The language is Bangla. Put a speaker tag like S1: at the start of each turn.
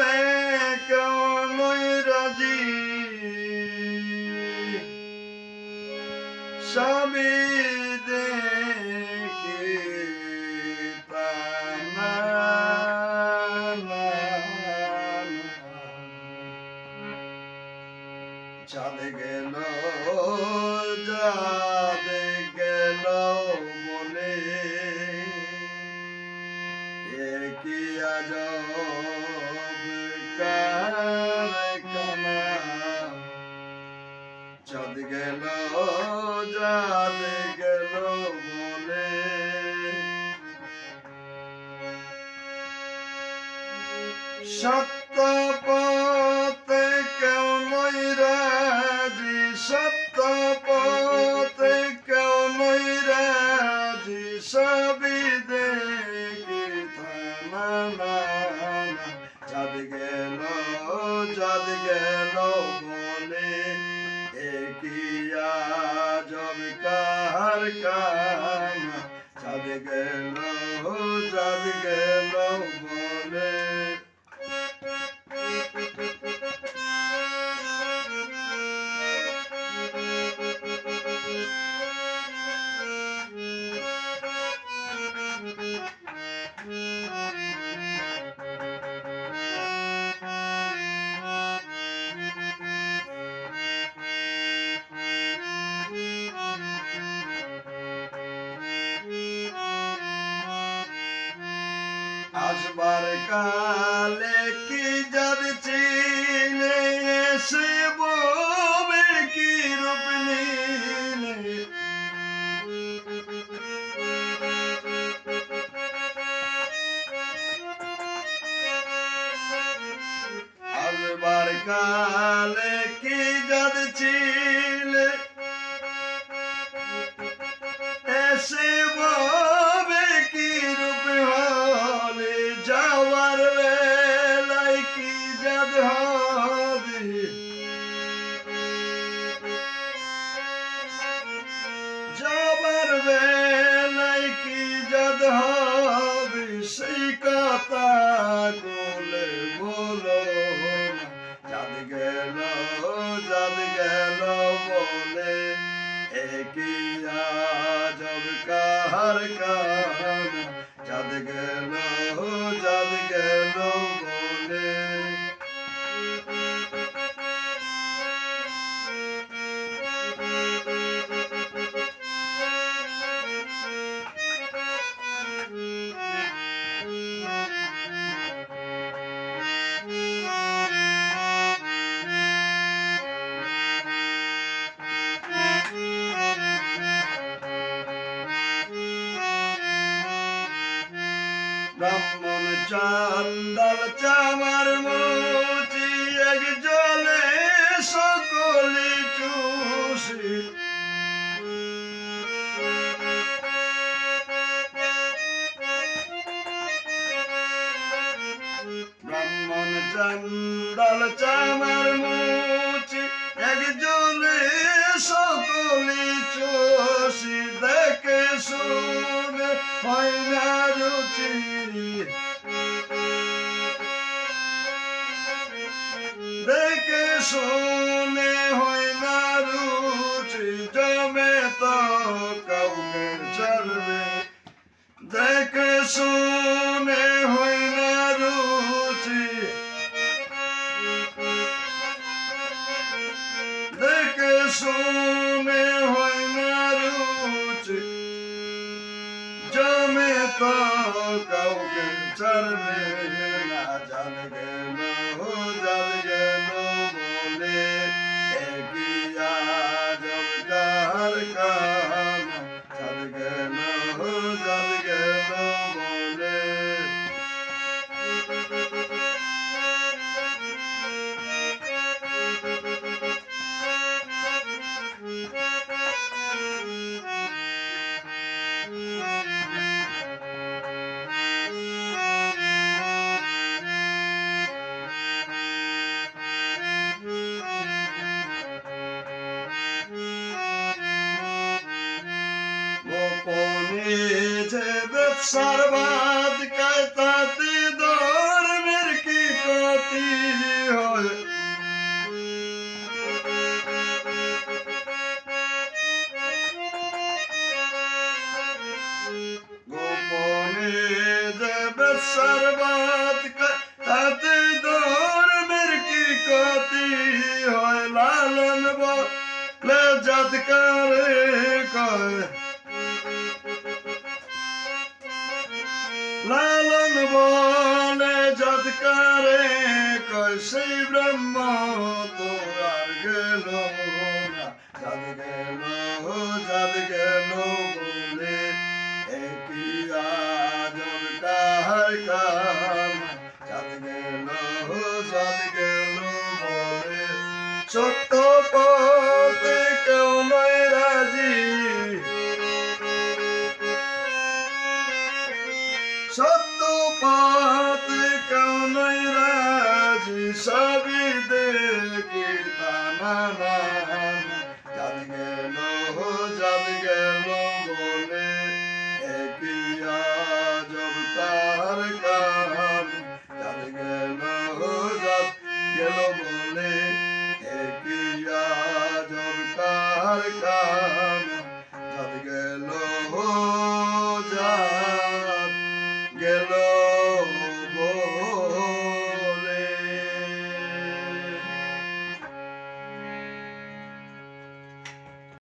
S1: যে কেমনই রাজি সবই দেখে প্রাণা চাঁদ গেল চাঁদ গেল বলে কি আজব কারখানা চাঁদ গেল চাঁদ গেল বলে সত্য পথে কেউ নই রাজি সত্য পথে কেউ নই রাজি সবই দেখি থানা চাঁদ গেল বলে কি আজব কারখানা চাঁদ গেল বলে আসবার কালে কি যাচ্ছিলে এসে ববে কি রূপ নিলে আসবার কালে কি যাচ্ছিলে এসে ববে কি রূপ হলে যাওয়ার বেলায় কি যাদ হবে যাবার বেলায় কি যাদ হবে সেই কথা বলে বলো চাঁদ গেল বলে কি আজব কারখানা চাঁদ গেল বলে ব্রাহ্মণ চান্দাল চামার মুচি এক জলে সকলে চুষি ব্রাহ্মণ চান্দাল চামার মুচি এক জলে সকলে চুষি দেখে শুনে হয় না রুচি দেখে শুনে হয় না রুচি জমে তো কাউকে চলবে দেখে শুনে হয় না রুচি দেখে শুনে হয় না রুচি জমে তো কাউকে চলবে না জান গেল বলে কি আজব কারখানা চাঁদ গেল বলে সর্বাদ কায়তাতে ধর্মের কি ক্ষতি জাত করে কয় লালন বলে জাত করে কয় সেই ব্রহ্ম তো আর গেল না জাত গেল বলে একই আজব কাহার কাম জাত গেল বলে সত্য পথে কেউ নয় রাজি সত্য পথে কেউ নয় রাজি সবই